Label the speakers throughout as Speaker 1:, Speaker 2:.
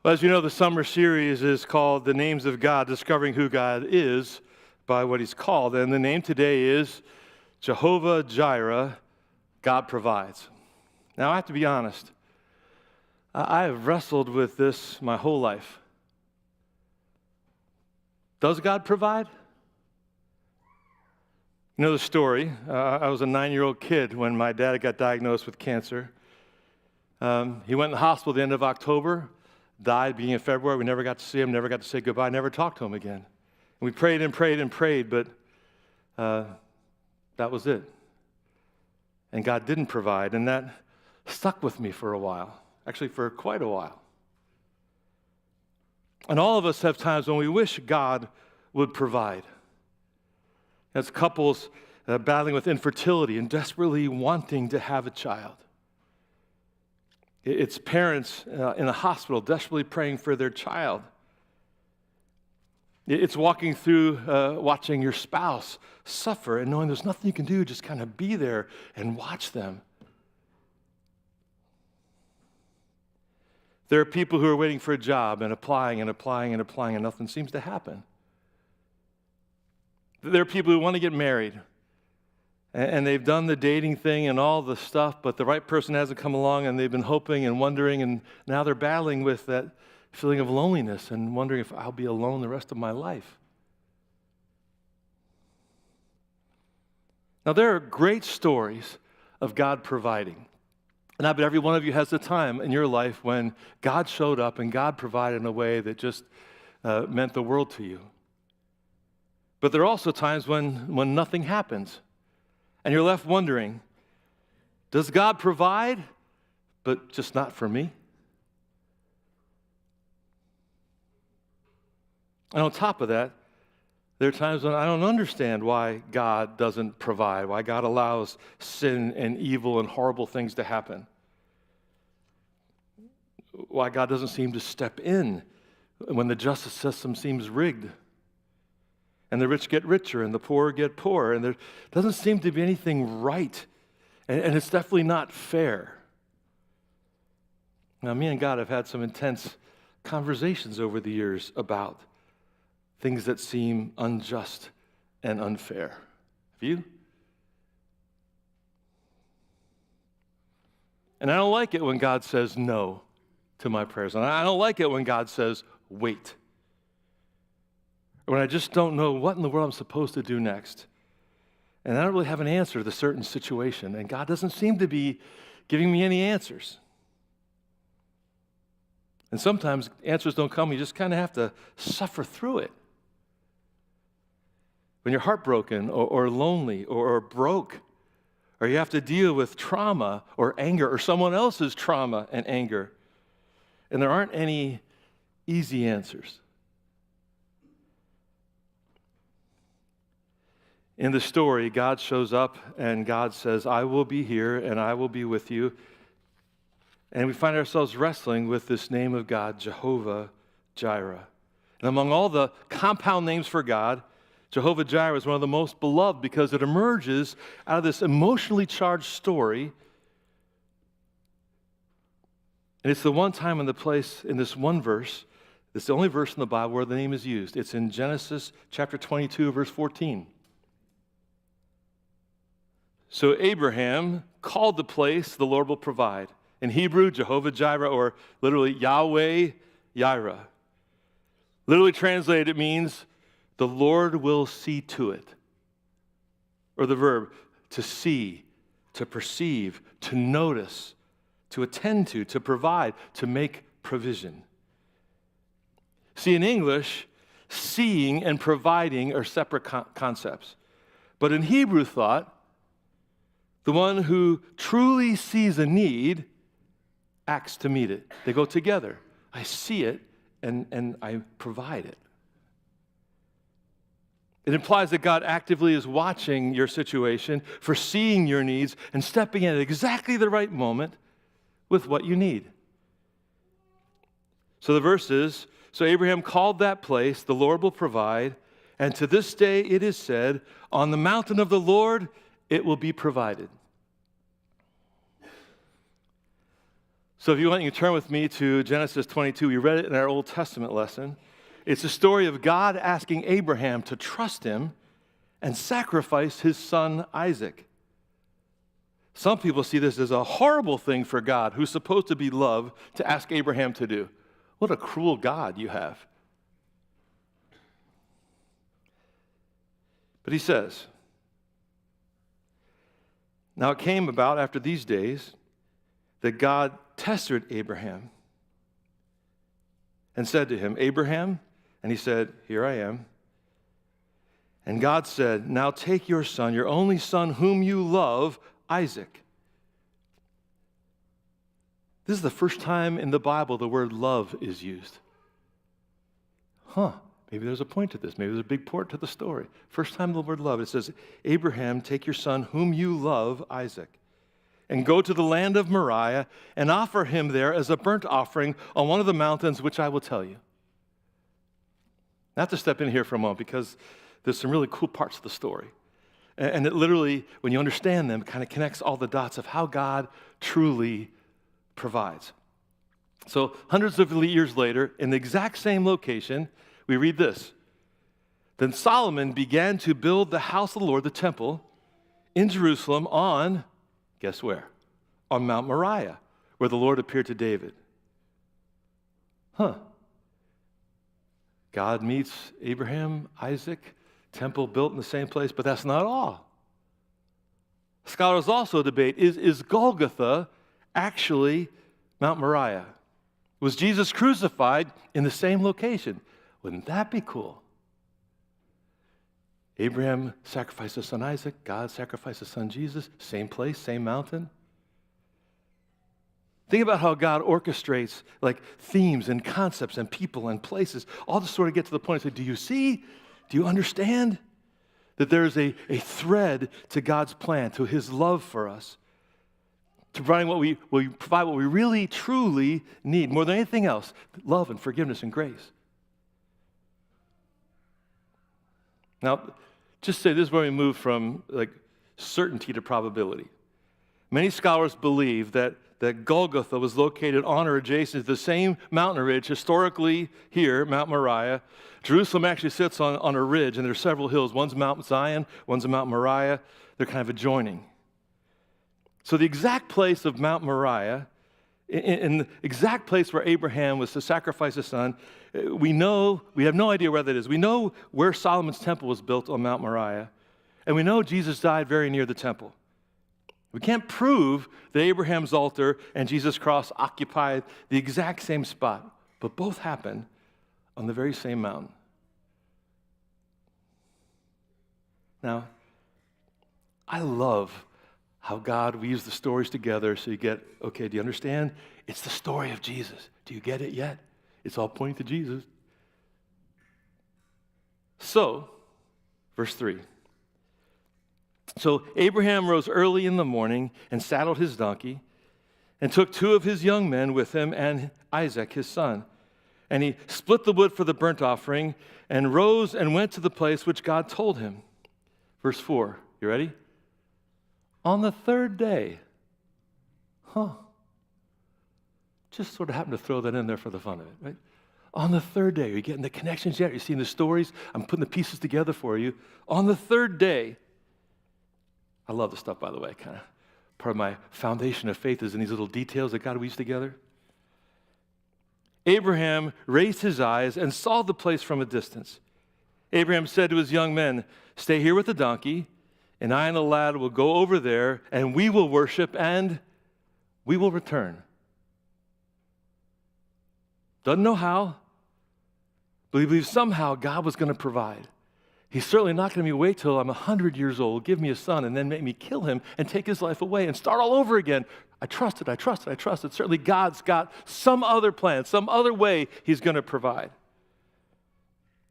Speaker 1: Well, as you know, the summer series is called The Names of God, Discovering Who God Is by what He's called. And the name today is Jehovah Jireh, God Provides. Now, I have to be honest. I have wrestled with this my whole life. Does God provide? You know the story. I was a 9-year-old kid when my dad got diagnosed with cancer. He went in the hospital at the end of October, died beginning of February. We never got to see him, never got to say goodbye, never talked to him again. And we prayed and prayed and prayed, but that was it. And God didn't provide, and that stuck with me for a while, actually for quite a while. And all of us have times when we wish God would provide. As couples battling with infertility and desperately wanting to have a child. It's parents in a hospital desperately praying for their child. It's walking through, watching your spouse suffer and knowing there's nothing you can do, just kind of be there and watch them. There are people who are waiting for a job and applying and applying and applying, and nothing seems to happen. There are people who want to get married, and they've done the dating thing and all the stuff, but the right person hasn't come along, and they've been hoping and wondering, and now they're battling with that feeling of loneliness and wondering if I'll be alone the rest of my life. Now, there are great stories of God providing. And I bet every one of you has a time in your life when God showed up and God provided in a way that just meant the world to you. But there are also times when nothing happens. And you're left wondering, does God provide, but just not for me? And on top of that, there are times when I don't understand why God doesn't provide, why God allows sin and evil and horrible things to happen. Why God doesn't seem to step in when the justice system seems rigged. And the rich get richer and the poor get poorer. And there doesn't seem to be anything right. And it's definitely not fair. Now, me and God have had some intense conversations over the years about things that seem unjust and unfair. Have you? And I don't like it when God says no to my prayers. And I don't like it when God says wait. When I just don't know what in the world I'm supposed to do next. And I don't really have an answer to the certain situation. And God doesn't seem to be giving me any answers. And sometimes answers don't come. You just kind of have to suffer through it. When you're heartbroken or lonely or broke, or you have to deal with trauma or anger or someone else's trauma and anger, and there aren't any easy answers. In the story, God shows up and God says, I will be here and I will be with you. And we find ourselves wrestling with this name of God, Jehovah Jireh. And among all the compound names for God, Jehovah Jireh is one of the most beloved because it emerges out of this emotionally charged story. And it's the one time and the place in this one verse, it's the only verse in the Bible where the name is used. It's in Genesis chapter 22, verse 14. So Abraham called the place, the Lord will provide. In Hebrew, Jehovah Jireh, or literally Yahweh Jireh. Literally translated, it means the Lord will see to it. Or the verb, to see, to perceive, to notice, to attend to provide, to make provision. See, in English, seeing and providing are separate concepts. But in Hebrew thought, the one who truly sees a need acts to meet it. They go together. I see it, and I provide it. It implies that God actively is watching your situation, foreseeing your needs, and stepping in at exactly the right moment with what you need. So the verse is, so Abraham called that place, the Lord will provide, and to this day it is said, on the mountain of the Lord it will be provided. So if you want, you can turn with me to Genesis 22. We read it in our Old Testament lesson. It's a story of God asking Abraham to trust him and sacrifice his son Isaac. Some people see this as a horrible thing for God, who's supposed to be love, to ask Abraham to do. What a cruel God you have. But he says, now it came about after these days that God tested Abraham and said to him, Abraham, and he said, here I am. And God said, now take your son, your only son whom you love, Isaac. This is the first time in the Bible the word love is used. Maybe there's a point to this. Maybe there's a big point to the story. First time the word love, it says, Abraham, take your son whom you love, Isaac, and go to the land of Moriah and offer him there as a burnt offering on one of the mountains which I will tell you. I have to step in here for a moment because there's some really cool parts of the story. And it literally, when you understand them, kind of connects all the dots of how God truly provides. So hundreds of years later, in the exact same location, we read this. Then Solomon began to build the house of the Lord, the temple, in Jerusalem on, guess where? On Mount Moriah, where the Lord appeared to David. God meets Abraham, Isaac, temple built in the same place, but that's not all. Scholars also debate, is Golgotha actually Mount Moriah? Was Jesus crucified in the same location? Wouldn't that be cool? Abraham sacrificed his son Isaac, God sacrificed his son Jesus, same place, same mountain. Think about how God orchestrates like themes and concepts and people and places, all to sort of get to the point of saying, do you see? Do you understand that there is a thread to God's plan, to his love for us, to providing what we provide what we really, truly need, more than anything else, love and forgiveness and grace. Now, just say this is where we move from like certainty to probability. Many scholars believe that Golgotha was located on or adjacent to the same mountain ridge, historically here, Mount Moriah. Jerusalem actually sits on a ridge, and there's several hills. One's Mount Zion, one's Mount Moriah. They're kind of adjoining. So the exact place of Mount Moriah, in the exact place where Abraham was to sacrifice his son, we have no idea where that is. We know where Solomon's temple was built on Mount Moriah, and we know Jesus died very near the temple. We can't prove that Abraham's altar and Jesus' cross occupied the exact same spot, but both happened on the very same mountain. Now, I love how God weaves the stories together so you get, okay, do you understand? It's the story of Jesus. Do you get it yet? It's all pointing to Jesus. So, verse 3. So Abraham rose early in the morning and saddled his donkey and took 2 of his young men with him and Isaac, his son. And he split the wood for the burnt offering and rose and went to the place which God told him. Verse 4, you ready? On the 3rd day. Just sort of happened to throw that in there for the fun of it, right? On the 3rd day. Are you getting the connections yet? Are you seeing the stories? I'm putting the pieces together for you. On the 3rd day. I love this stuff, by the way. Kind of part of my foundation of faith is in these little details that God weaves together. Abraham raised his eyes and saw the place from a distance. Abraham said to his young men, stay here with the donkey, and I and the lad will go over there, and we will worship, and we will return. Doesn't know how, but he believes somehow God was going to provide. He's certainly not going to wait till I'm 100 years old, give me a son, and then make me kill him and take his life away and start all over again. I trusted. Certainly God's got some other plan, some other way he's going to provide.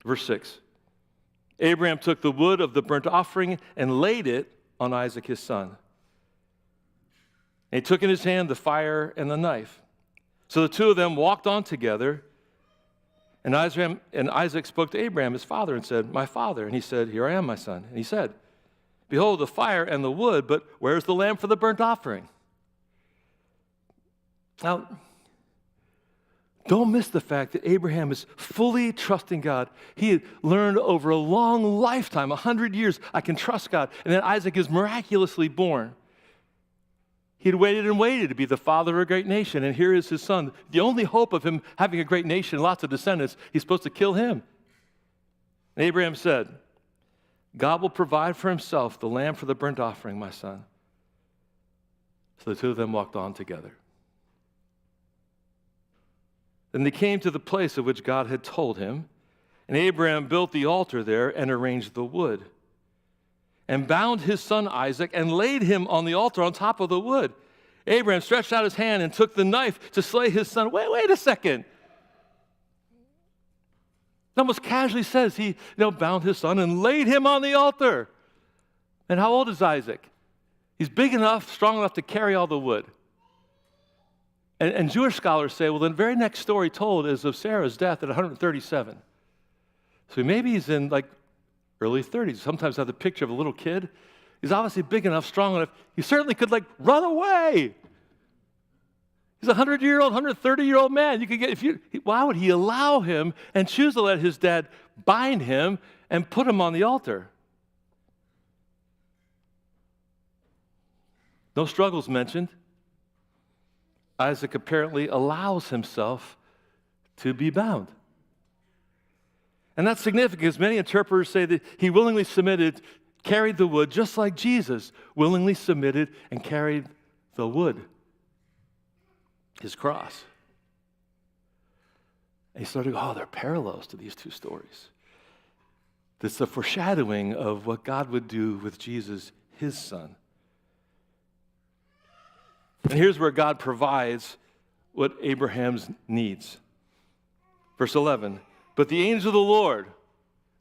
Speaker 1: Verse 6. Abraham took the wood of the burnt offering and laid it on Isaac his son. And he took in his hand the fire and the knife. So the 2 of them walked on together. And Isaac spoke to Abraham, his father, and said, my father. And he said, here I am, my son. And he said, behold, the fire and the wood, but where's the lamb for the burnt offering? Now, don't miss the fact that Abraham is fully trusting God. He had learned over a long lifetime, 100 years, I can trust God. And then Isaac is miraculously born. He had waited and waited to be the father of a great nation, and here is his son. The only hope of him having a great nation, lots of descendants, he's supposed to kill him. And Abraham said, God will provide for himself the lamb for the burnt offering, my son. So the two of them walked on together. Then they came to the place of which God had told him, and Abraham built the altar there and arranged the wood, and bound his son Isaac and laid him on the altar on top of the wood. Abraham stretched out his hand and took the knife to slay his son. Wait a second. It almost casually says he bound his son and laid him on the altar. And how old is Isaac? He's big enough, strong enough to carry all the wood. And Jewish scholars say, well, the very next story told is of Sarah's death at 137. So maybe he's in early 30s. Sometimes I have the picture of a little kid. He's obviously big enough, strong enough. He certainly could run away. He's a 100-year-old, 130-year-old man. Why would he allow him and choose to let his dad bind him and put him on the altar? No struggles mentioned. Isaac apparently allows himself to be bound. And that's significant because many interpreters say that he willingly submitted, carried the wood, just like Jesus willingly submitted and carried the wood, his cross. And he started to go, there are parallels to these two stories. It's a foreshadowing of what God would do with Jesus, his son. And here's where God provides what Abraham's needs. Verse 11, but the angel of the Lord.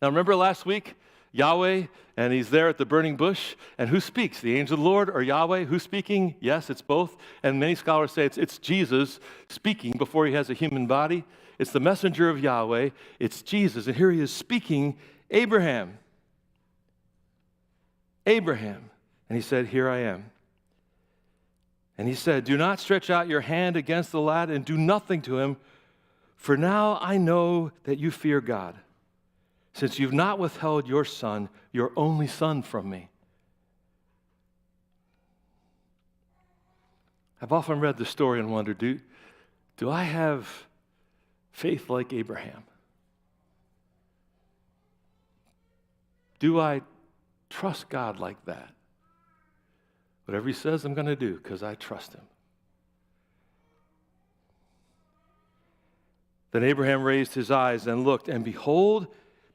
Speaker 1: Now remember last week, Yahweh, and he's there at the burning bush, and who speaks? The angel of the Lord or Yahweh? Who's speaking? Yes, it's both. And many scholars say it's Jesus speaking before he has a human body. It's the messenger of Yahweh. It's Jesus. And here he is speaking, Abraham. Abraham. And he said, here I am. And he said, do not stretch out your hand against the lad and do nothing to him, for now I know that you fear God, since you've not withheld your son, your only son, from me. I've often read the story and wondered, do I have faith like Abraham? Do I trust God like that? Whatever he says, I'm going to do because I trust him. Then Abraham raised his eyes and looked, and behold,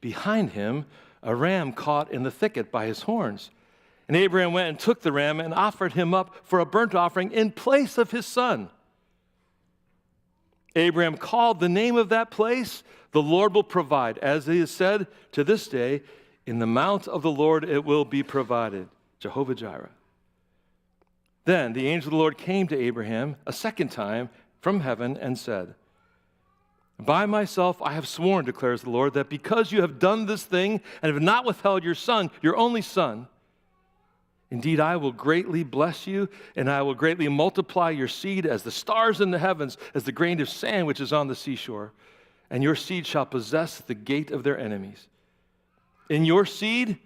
Speaker 1: behind him, a ram caught in the thicket by his horns. And Abraham went and took the ram and offered him up for a burnt offering in place of his son. Abraham called the name of that place, the Lord will provide. As he has said to this day, in the mount of the Lord it will be provided. Jehovah Jireh. Then the angel of the Lord came to Abraham a second time from heaven and said, by myself I have sworn, declares the Lord, that because you have done this thing and have not withheld your son, your only son, indeed I will greatly bless you, and I will greatly multiply your seed as the stars in the heavens, as the grain of sand which is on the seashore, and your seed shall possess the gate of their enemies. In your seed,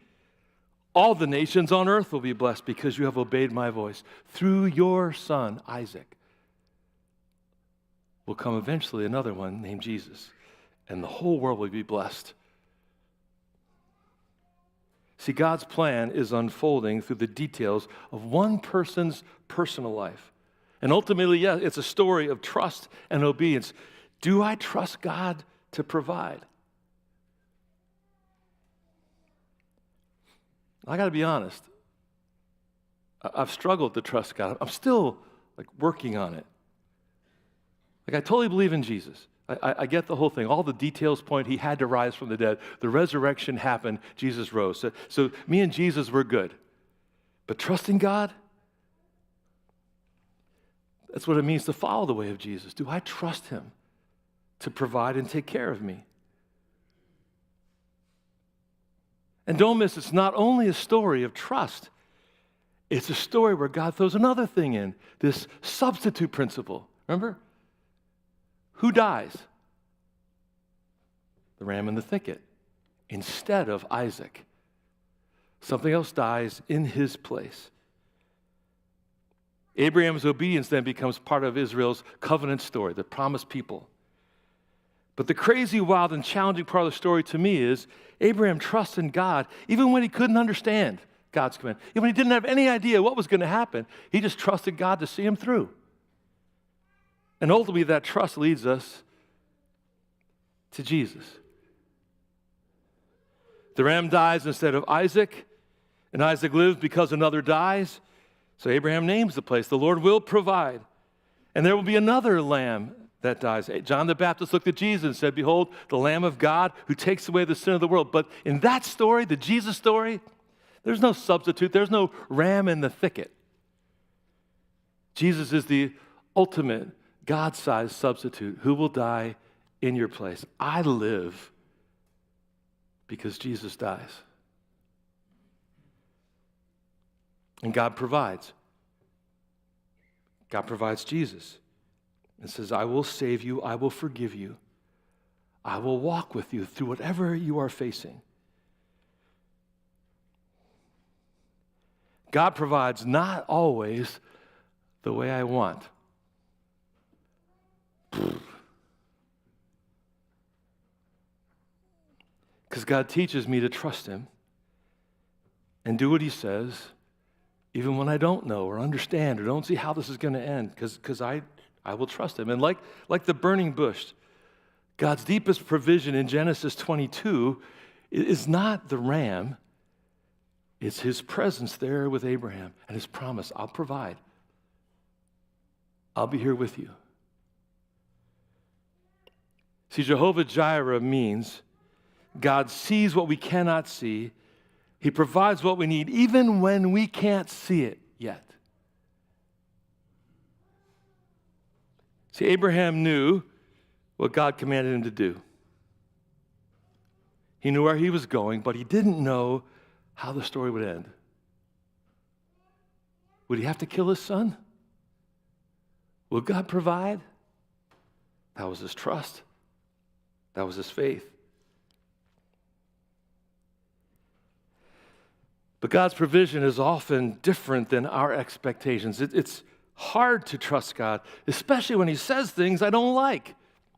Speaker 1: all the nations on earth will be blessed because you have obeyed my voice. Through your son, Isaac, will come eventually another one named Jesus, and the whole world will be blessed. See, God's plan is unfolding through the details of one person's personal life. And ultimately, yes, it's a story of trust and obedience. Do I trust God to provide? I got to be honest. I've struggled to trust God. I'm still working on it. I totally believe in Jesus. I get the whole thing. All the details point, he had to rise from the dead. The resurrection happened. Jesus rose. So me and Jesus were good. But trusting God, that's what it means to follow the way of Jesus. Do I trust him to provide and take care of me? And don't miss, it's not only a story of trust. It's a story where God throws another thing in, this substitute principle. Remember? Who dies? The ram in the thicket instead of Isaac. Something else dies in his place. Abraham's obedience then becomes part of Israel's covenant story, the promised people. But the crazy, wild, and challenging part of the story to me is Abraham trusts in God even when he couldn't understand God's command. Even when he didn't have any idea what was going to happen, he just trusted God to see him through. And ultimately, that trust leads us to Jesus. The ram dies instead of Isaac, and Isaac lives because another dies. So Abraham names the place, the Lord will provide. And there will be another lamb that dies. John the Baptist looked at Jesus and said, behold, the Lamb of God who takes away the sin of the world. But in that story, the Jesus story, there's no substitute. There's no ram in the thicket. Jesus is the ultimate God-sized substitute who will die in your place. I live because Jesus dies. And God provides. God provides Jesus. And says, I will save you, I will forgive you, I will walk with you through whatever you are facing. God provides not always the way I want. Because God teaches me to trust him and do what he says, even when I don't know or understand or don't see how this is going to end, because I will trust him. And like the burning bush, God's deepest provision in Genesis 22 is not the ram. It's his presence there with Abraham and his promise, I'll provide. I'll be here with you. See, Jehovah Jireh means God sees what we cannot see. He provides what we need even when we can't see it yet. See, Abraham knew what God commanded him to do. He knew where he was going, but he didn't know how the story would end. Would he have to kill his son? Will God provide? That was his trust. That was his faith. But God's provision is often different than our expectations. It's hard to trust God, especially when he says things I don't like,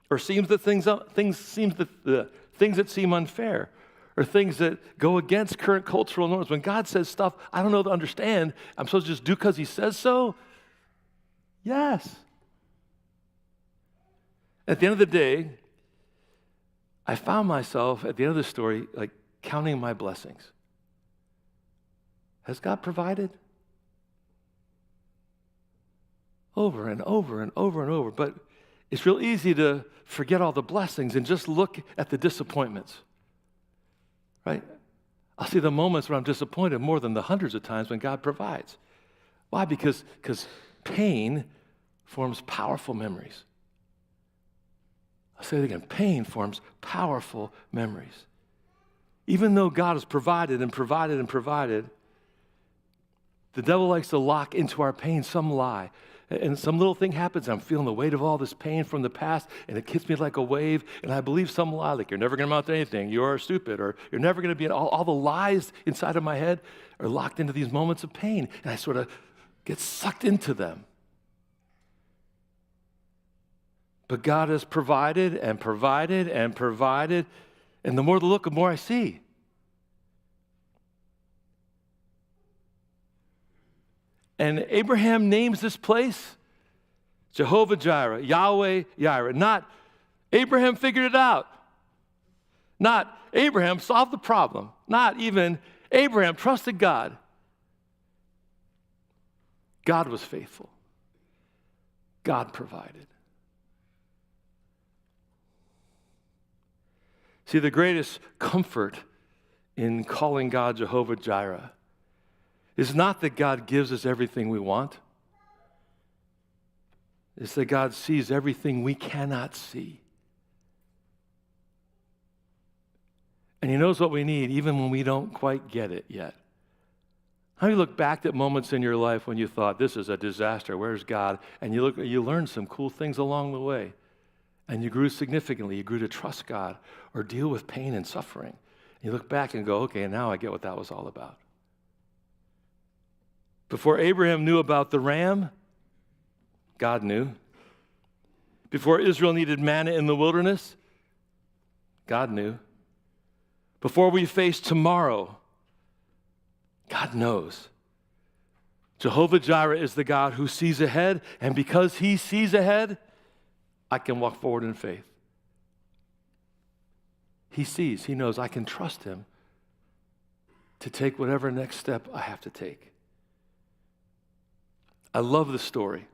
Speaker 1: or seems that things that seem unfair, or things that go against current cultural norms. When God says stuff I don't know to understand, I'm supposed to just do because he says so? Yes. At the end of the day, I found myself at the end of the story like counting my blessings. Has God provided? Over and over and over and over. But it's real easy to forget all the blessings and just look at the disappointments. Right? I'll see the moments where I'm disappointed more than the hundreds of times when God provides. Why? Because pain forms powerful memories. I'll say it again. Pain forms powerful memories. Even though God has provided and provided and provided, the devil likes to lock into our pain some lie. And some little thing happens, I'm feeling the weight of all this pain from the past, and it hits me like a wave, and I believe some lie, like you're never going to amount to anything, you're stupid, or you're never going to be, all the lies inside of my head are locked into these moments of pain, and I sort of get sucked into them. But God has provided and provided and provided, and the more I look, the more I see. And Abraham names this place Jehovah Jireh, Yahweh Jireh. Not Abraham figured it out. Not Abraham solved the problem. Not even Abraham trusted God. God was faithful. God provided. See, the greatest comfort in calling God Jehovah Jireh is not that God gives us everything we want. It's that God sees everything we cannot see. And he knows what we need even when we don't quite get it yet. How many look back at moments in your life when you thought, this is a disaster, where's God? And you learned some cool things along the way. And you grew significantly. You grew to trust God or deal with pain and suffering. And you look back and go, okay, now I get what that was all about. Before Abraham knew about the ram, God knew. Before Israel needed manna in the wilderness, God knew. Before we face tomorrow, God knows. Jehovah Jireh is the God who sees ahead, and because he sees ahead, I can walk forward in faith. He sees, he knows I can trust him to take whatever next step I have to take. I love the story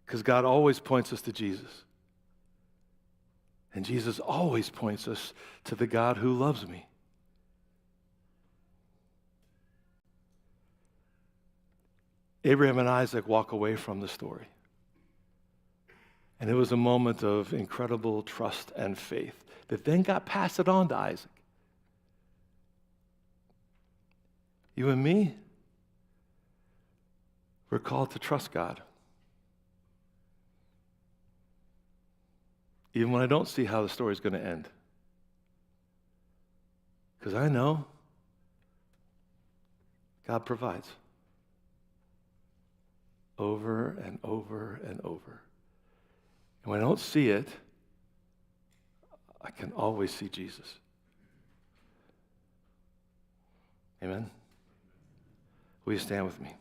Speaker 1: because God always points us to Jesus. And Jesus always points us to the God who loves me. Abraham and Isaac walk away from the story. And it was a moment of incredible trust and faith that then got passed on to Isaac. You and me, we're called to trust God. Even when I don't see how the story's going to end. Because I know God provides. Over and over and over. And when I don't see it, I can always see Jesus. Amen? Will you stand with me?